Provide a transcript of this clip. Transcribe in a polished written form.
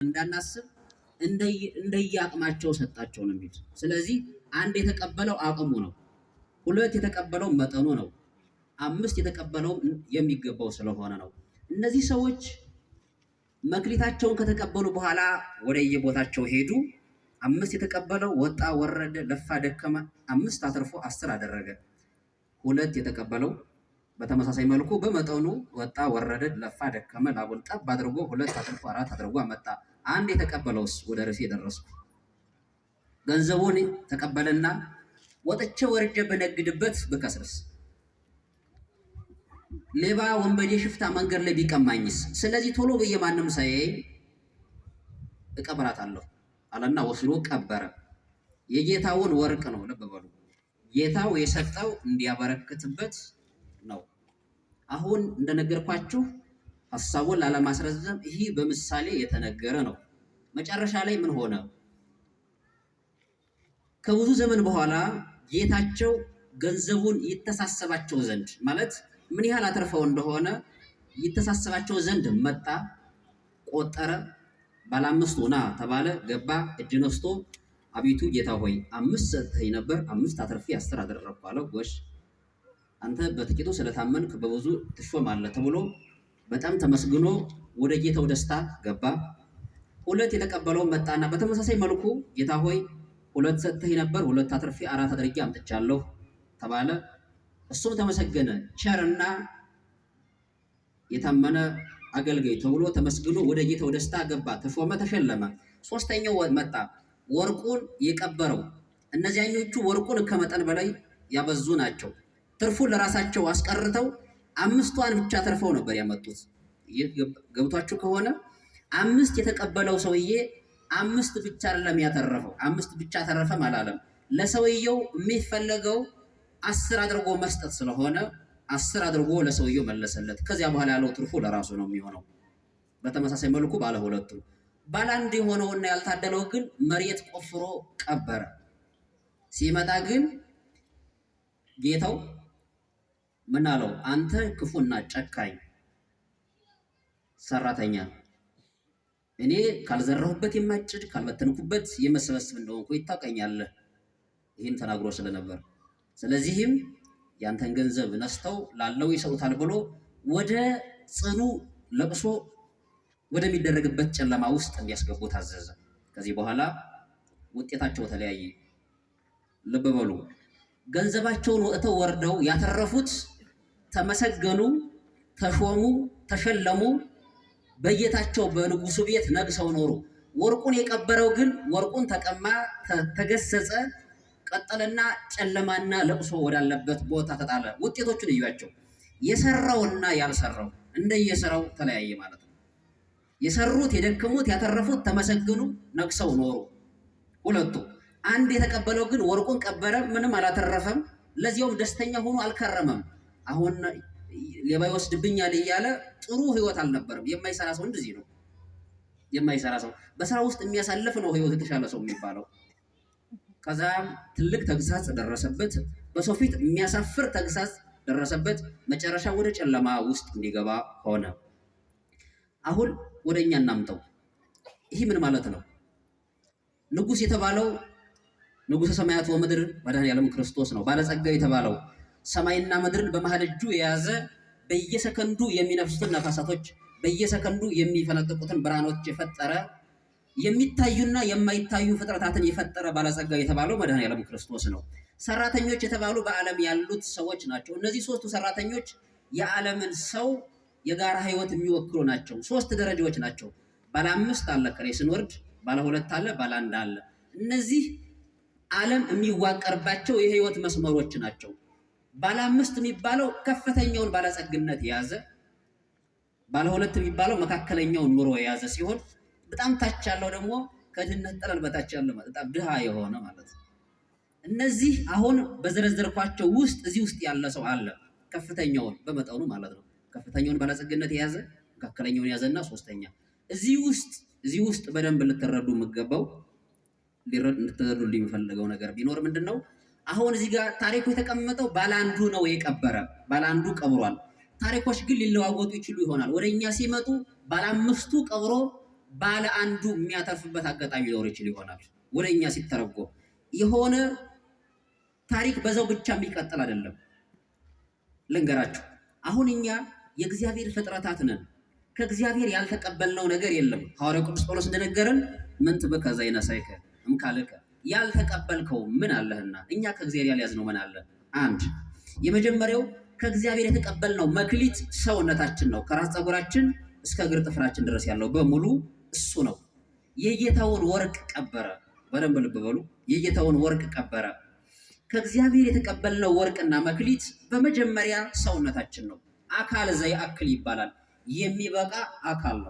እንዳናስብ እንደየአቅማቸው ሰጣቸው ነው የሚሉት። ስለዚህ አንድ የተቀበለው አቅሙ ነው፣ ሁለት የተቀበለው መጠኑ ነው፣ አምስት የተቀበለው የሚገባው ስለሆነ ነው። እነዚህ ሰዎች መክሊታቸውን ከተቀበሉ በኋላ ወደ የቦታቸው ሄዱ። አምስት የተቀበለው ወጣ ወረደ፣ ለፋ ደከመ፣ አምስት አትርፎ 10 አደረገ። ሁለት የተቀበለው በተመሳሳይ መልኩ በመጠኑ ወጣ ወረደ፣ ለፋ ደከመ፣ ላቡን ጠብ አድርጎ 2 አትርፎ 4 አድርጎ አመጣ። አንድ የተቀበለውስ ወደ ርዕሴ የደረስኩ ገንዘቡን ተቀበለና ወጥቼ ወርጄ በነግድበት ብከስርስ፣ ሌባ ወንበዴ ሽፍታ መንገድ ላይ ቢቀማኝስ፣ ስለዚህ ቶሎ ብዬ ማንም ሳያይ እቀብራታለሁ አለና ወስዶ ቀበረ። የጌታውን ወርቅ ነው። ልብ በሉ፣ ጌታው የሰጠው እንዲያበረክትበት ነው። አሁን እንደነገርኳችሁ ሐሳቡን ላለማስረዘም ይህ በምሳሌ የተነገረ ነው። መጨረሻ ላይ ምን ሆነ? ከብዙ ዘመን በኋላ ጌታቸው ገንዘቡን ይተሳሰባቸው ዘንድ ማለት ምን ያህል አትርፈው እንደሆነ ይተሳሰባቸው ዘንድ መጣ፣ ቆጠረ። ባለ 5 ና ተባለ፣ ገባ፣ እጅ ነስቶ አቤቱ ጌታ ሆይ 5 ሰጥተኸኝ ነበር፣ 5 አትርፌ 10 አደረግኩ አለው። ጎሽ አንተ በጥቂቱ ስለታመንክ በብዙ ትሾማለህ ተብሎ በጣም ተመስግኖ ወደ ጌታው ደስታ ገባ። 2 የተቀበለው መጣና በተመሳሳይ መልኩ ጌታ ሆይ 2 ሰጥተኸኝ ነበር፣ 2 አትርፌ 4 አድርጌ አምጥቻለሁ ተባለ። እሱም ተመሰገነ። ቸርና የታመነ አገልጋይ ተብሎ ተመስግኖ ወደ ጌታው ደስታ ገባ፣ ተሾመ፣ ተሸለመ። 3ኛው መጣ፣ ወርቁን የቀበረው። እነዚያኞቹ ወርቁን ከመጠን በላይ ያበዙ ናቸው። ትርፉን ለራሳቸው አስቀርተው 5ቷን ብቻ ተርፈው ነበር ያመጡት። ይህ ገብቷችሁ ከሆነ 5 የተቀበለው ሰውዬ 5 ብቻ አይደለም ያተረፈው። 5 ብቻ ተረፈም አላለም። ለሰውየው የሚፈለገው 10 አድርጎ መስጠት ስለሆነ 10 አድርጎ ለሰውየው መለሰለት። ከዚያ በኋላ ያለው ትርፉ ለራሱ ነው የሚሆነው። በተመሳሳይ መልኩ ባለ 2ቱ ባለ 1 የሆነውና ያልታደለው ግን መሬት ቆፍሮ ቀበረ። ሲመጣ ግን ጌታው ምን አለው? አንተ ክፉና ጨካኝ ሰራተኛ፣ እኔ ካልዘራሁበት የማጭድ ካልበተንኩበት የመሰበስብ እንደሆንኩ ይታወቀኛለህ። ይህን ተናግሮ ስለነበር ስለዚህም ያንተን ገንዘብ ነስተው ላለው ይሰጡታል ብሎ ወደ ጽኑ ለቅሶ ወደሚደረግበት ጨለማ ውስጥ እንዲያስገቡ ታዘዘ። ከዚህ በኋላ ውጤታቸው ተለያየ። ልብ በሉ፣ ገንዘባቸውን ወጥተው ወርደው ያተረፉት ተመሰገኑ፣ ተሾሙ፣ ተሸለሙ፣ በጌታቸው በንጉሱ ቤት ነግሰው ኖሩ። ወርቁን የቀበረው ግን ወርቁን ተቀማ፣ ተገሰጸ፣ ቀጠለና ጨለማና ለቅሶ ወዳለበት ቦታ ተጣለ። ውጤቶቹን እዩዋቸው። የሰራውና ያልሰራው እንደየስራው ተለያየ ማለት ነው። የሰሩት የደከሙት ያተረፉት ተመሰገኑ፣ ነግሰው ኖሩ 2ቱ። አንድ የተቀበለው ግን ወርቁን ቀበረ፣ ምንም አላተረፈም። ለዚያውም ደስተኛ ሆኖ አልከረመም። አሁን ሌባ ይወስድብኛል እያለ ጥሩ ህይወት አልነበረም። የማይሰራ ሰው እንደዚህ ነው። የማይሰራ ሰው በስራ ውስጥ የሚያሳልፍ ነው ህይወት የተሻለ ሰው የሚባለው። ከዛም ትልቅ ተግሳጽ ደረሰበት። በሰው ፊት የሚያሳፍር ተግሳጽ ደረሰበት። መጨረሻ ወደ ጨለማ ውስጥ እንዲገባ ሆነ። አሁን ወደኛ እናምጠው። ይህ ምን ማለት ነው? ንጉስ የተባለው ንጉሠ ሰማያት ወምድር መድኃኔዓለም ክርስቶስ ነው። ባለጸጋ የተባለው ሰማይና ምድርን በመሃል እጁ የያዘ በየሰከንዱ የሚነፍሱትን ነፋሳቶች በየሰከንዱ የሚፈነጥቁትን ብርሃኖች የፈጠረ የሚታዩና የማይታዩ ፍጥረታትን የፈጠረ ባለጸጋ የተባለው መድኃኔዓለም ክርስቶስ ነው። ሰራተኞች የተባሉ በዓለም ያሉት ሰዎች ናቸው። እነዚህ 3ቱ ሰራተኞች የዓለምን ሰው የጋራ ህይወት የሚወክሉ ናቸው። 3 ደረጃዎች ናቸው። ባለ 5 አለ፣ ከላይ ስንወርድ ባለ 2 አለ፣ ባለ 1 አለ። እነዚህ ዓለም የሚዋቀርባቸው የህይወት መስመሮች ናቸው። ባለ 5 የሚባለው ከፍተኛውን ባለጸግነት የያዘ፣ ባለ 2 የሚባለው መካከለኛውን ኑሮ የያዘ ሲሆን በጣም ታች ያለው ደግሞ ከድህነት ጠለል በታች ያለው በጣም ድሃ የሆነ ማለት ነው። እነዚህ አሁን በዘረዘርኳቸው ውስጥ እዚህ ውስጥ ያለ ሰው አለ። ከፍተኛውን በመጠኑ ማለት ነው። ከፍተኛውን ባለጸግነት የያዘ፣ መካከለኛውን የያዘና 3ኛ እዚህ ውስጥ በደንብ ልትረዱ የምገባው ልትረዱ የሚፈልገው ነገር ቢኖር ምንድነው? አሁን እዚህ ጋር ታሪኩ የተቀመጠው ባለ 1ዱ ነው የቀበረ፣ ባለ 1ዱ ቀብሯል። ታሪኮች ግን ሊለዋወጡ ይችሉ ይሆናል። ወደኛ ሲመጡ ባለ 5ቱ ቀብሮ ባለ አንዱ የሚያተርፍበት አጋጣሚ ሊኖር ይችል ይሆናል። ወደኛ ሲተረጎም የሆነ ታሪክ በዛው ብቻ የሚቀጥል አይደለም። ልንገራችሁ፣ አሁን እኛ የእግዚአብሔር ፍጥረታት ነን። ከእግዚአብሔር ያልተቀበልነው ነገር የለም። ሐዋርያው ቅዱስ ጳውሎስ እንደነገረን ምን ትበከ ዘይነሳይከ እምካልከ፣ ያልተቀበልከው ምን አለህና? እኛ ከእግዚአብሔር ያልያዝነው ምን አለ? አንድ የመጀመሪያው ከእግዚአብሔር የተቀበልነው መክሊት ሰውነታችን ነው። ከራስ ፀጉራችን እስከ እግር ጥፍራችን ድረስ ያለው በሙሉ እሱ ነው። የጌታውን ወርቅ ቀበረ። በደንብ ልብ በሉ። የጌታውን ወርቅ ቀበረ። ከእግዚአብሔር የተቀበልነው ወርቅና መክሊት በመጀመሪያ ሰውነታችን ነው። አካል ዘየአክል ይባላል። የሚበቃ አካል ነው።